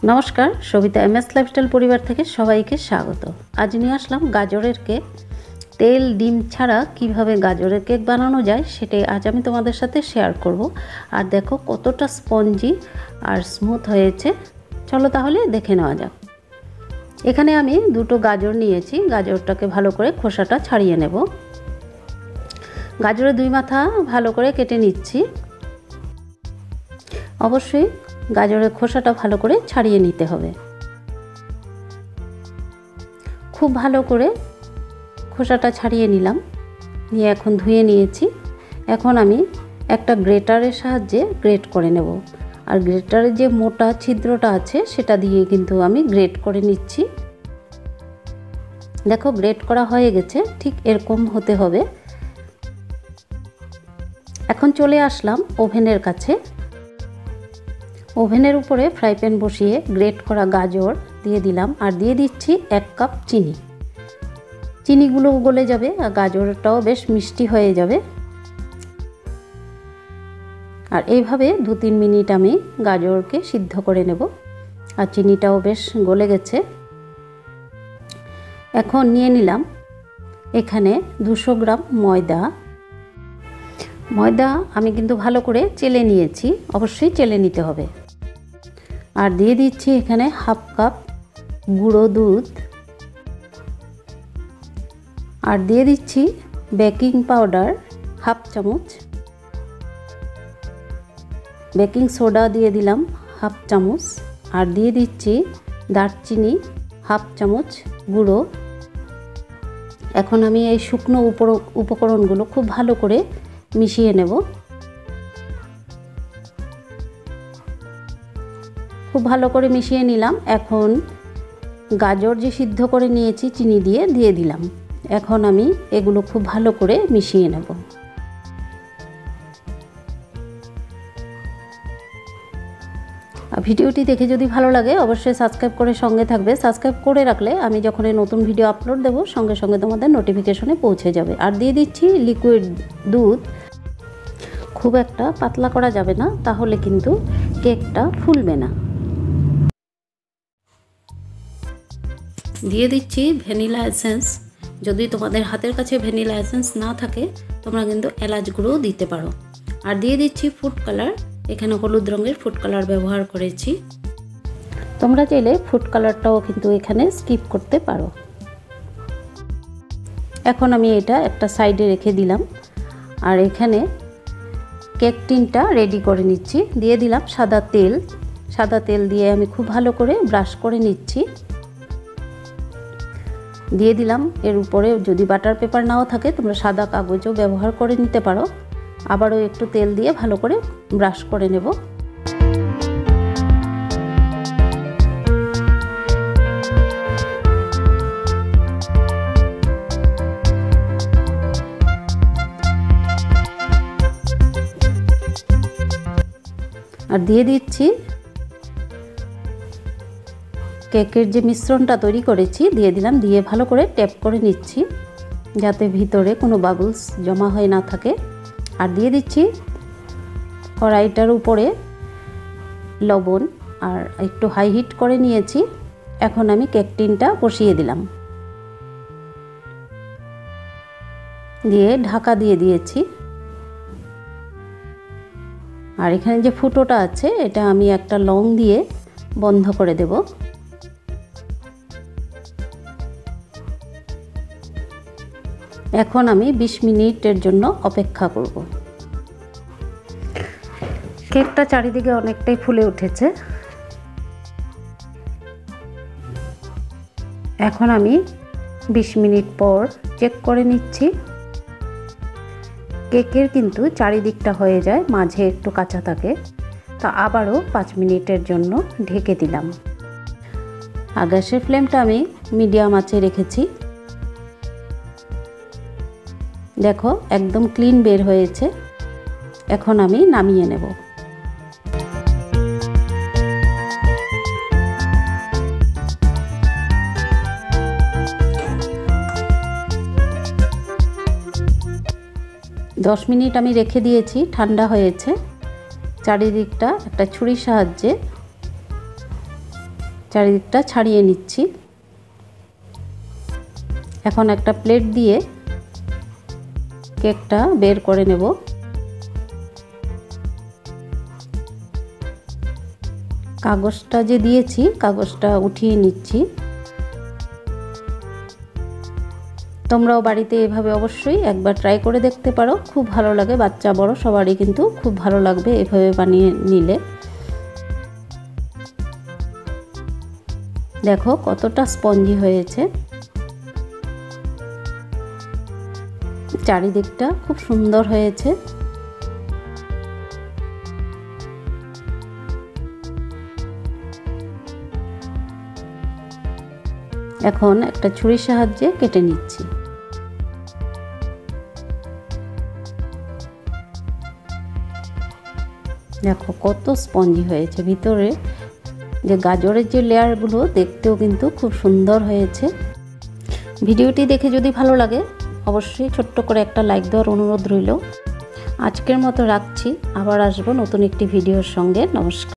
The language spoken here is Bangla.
নমস্কার, সবিতা.M.S. লাইফস্টাইল পরিবার থেকে সবাইকে স্বাগত। আজ নিয়ে আসলাম গাজরের কেক। তেল ডিম ছাড়া কিভাবে গাজরের কেক বানানো যায় সেটাই আজ আমি তোমাদের সাথে শেয়ার করব। আর দেখো কতটা স্পঞ্জি আর স্মুথ হয়েছে। চলো তাহলে দেখে নেওয়া যাক। এখানে আমি দুটো গাজর নিয়েছি। গাজরটাকে ভালো করে খোসাটা ছাড়িয়ে নেব। গাজরের দুই মাথা ভালো করে কেটে নিচ্ছি। অবশ্যই গাজরের খোসাটা ভালো করে ছাড়িয়ে নিতে হবে। খুব ভালো করে খোসাটা ছাড়িয়ে নিলাম, নিয়ে এখন ধুয়ে নিয়েছি। এখন আমি একটা গ্রেটারের সাহায্যে গ্রেট করে নেব। আর গ্রেটারের যে মোটা ছিদ্রটা আছে সেটা দিয়ে কিন্তু আমি গ্রেট করে নিচ্ছি। দেখো গ্রেট করা হয়ে গেছে, ঠিক এরকম হতে হবে। এখন চলে আসলাম ওভেনের কাছে। ওভেনের উপরে ফ্রাই প্যান বসিয়ে গ্রেট করা গাজর দিয়ে দিলাম আর দিয়ে দিচ্ছি 1 কাপ চিনি। চিনিগুলো গলে যাবে আর গাজরটাও বেশ মিষ্টি হয়ে যাবে। আর এইভাবে 2-3 মিনিট আমি গাজরকে সিদ্ধ করে নেব। আর চিনিটাও বেশ গলে গেছে। এখন নিয়ে নিলাম এখানে 200 গ্রাম ময়দা। ময়দা আমি কিন্তু ভালো করে চেলে নিয়েছি, অবশ্যই চেলে নিতে হবে। আর দিয়ে দিচ্ছি এখানে 1/2 কাপ গুঁড়ো দুধ। আর দিয়ে দিচ্ছি বেকিং পাউডার 1/2 চামচ। বেকিং সোডা দিয়ে দিলাম 1/2 চামচ। আর দিয়ে দিচ্ছি দারচিনি 1/2 চামচ গুঁড়ো। এখন আমি এই শুকনো উপকরণগুলো খুব ভালো করে মিশিয়ে নেব। খুব ভালো করে মিশিয়ে নিলাম। এখন গাজর যে সিদ্ধ করে নিয়েছি চিনি দিয়ে দিলাম। এখন আমি এগুলো খুব ভালো করে মিশিয়ে নেব। ভিডিওটি দেখে যদি ভালো লাগে অবশ্যই সাবস্ক্রাইব করে সঙ্গে থাকবে। সাবস্ক্রাইব করে রাখলে আমি যখন নতুন ভিডিও আপলোড দেব সঙ্গে সঙ্গে তোমাদের নোটিফিকেশনে পৌঁছে যাবে। আর দিয়ে দিচ্ছি লিকুইড দুধ। খুব একটা পাতলা করা যাবে না, তাহলে কিন্তু কেকটা ফুলবে না। দিয়ে দিচ্ছি ভ্যানিলা এসেন্স। যদি তোমাদের হাতের কাছে ভ্যানিলা এসেন্স না থাকে তোমরা কিন্তু এলাচ গুঁড়োও দিতে পারো। আর দিয়ে দিচ্ছি ফুড কালার। এখানে হলুদ রঙের ফুড কালার ব্যবহার করেছি। তোমরা চাইলে ফুড কালারটাও কিন্তু এখানে স্কিপ করতে পারো। এখন আমি এটা একটা সাইডে রেখে দিলাম। আর এখানে কেক টিনটা রেডি করে নিচ্ছি। দিয়ে দিলাম সাদা তেল। সাদা তেল দিয়ে আমি খুব ভালো করে ব্রাশ করে নিচ্ছি। দিয়ে দিলাম এর উপরে, যদি বাটার পেপার নাও থাকে তোমরা সাদা কাগজও ব্যবহার করে নিতে পারো। আবারও একটু তেল দিয়ে ভালো করে ব্রাশ করে নেব। আর দিয়ে দিচ্ছি কেকের যে মিশ্রণটা তৈরি করেছি দিয়ে দিলাম। দিয়ে ভালো করে ট্যাপ করে নিচ্ছি যাতে ভিতরে কোনো বাবলস জমা হয়ে না থাকে। আর দিয়ে দিচ্ছি কড়াইটার উপরে লবণ আর একটু হাই হিট করে নিয়েছি। এখন আমি কেক টিনটা বসিয়ে দিলাম, দিয়ে ঢাকা দিয়ে দিয়েছি। আর এখানে যে ফুটোটা আছে এটা আমি একটা লং দিয়ে বন্ধ করে দেব। এখন আমি 20 মিনিটের জন্য অপেক্ষা করব। কেকটা চারিদিকে অনেকটাই ফুলে উঠেছে। এখন আমি 20 মিনিট পর চেক করে নিচ্ছি। কেকের কিন্তু চারিদিকটা হয়ে যায়, মাঝে একটু কাঁচা থাকে। তা আবারও 5 মিনিটের জন্য ঢেকে দিলাম। আর গ্যাসের ফ্লেমটা আমি মিডিয়াম আঁচে রেখেছি। দেখো একদম ক্লিন বের হয়েছে। এখন আমি নামিয়ে নেব। দশ মিনিট আমি রেখে দিয়েছি, ঠান্ডা হয়েছে। চারিদিকটা একটা ছুরির সাহায্যে চারিদিকটা ছাড়িয়ে নিচ্ছি। এখন একটা প্লেট দিয়ে কেকটা বের করে নেব। কাগজটা যে দিয়েছি কাগজটা উঠিয়ে নিচ্ছি। তোমরাও বাড়িতে এভাবে অবশ্যই একবার ট্রাই করে দেখতে পারো, খুব ভালো লাগে, বাচ্চা বড় সবারই কিন্তু খুব ভালো লাগবে এভাবে বানিয়ে নিলে। দেখো কতটা স্পঞ্জি হয়েছে, চারিদিকটা খুব সুন্দর হয়েছে। এখন একটা ছুরির সাহায্যে কেটে নিচ্ছি। দেখো কত স্পঞ্জি হয়েছে, ভিতরে যে গাজরের যে লেয়ারগুলো দেখতেও কিন্তু খুব সুন্দর হয়েছে। ভিডিওটি দেখে যদি ভালো লাগে অবশ্যই ছোট্ট করে একটা লাইক দেওয়ার অনুরোধ রইল। আজকের মতো রাখছি, আবার আসবো নতুন একটি ভিডিওর সঙ্গে। নমস্কার।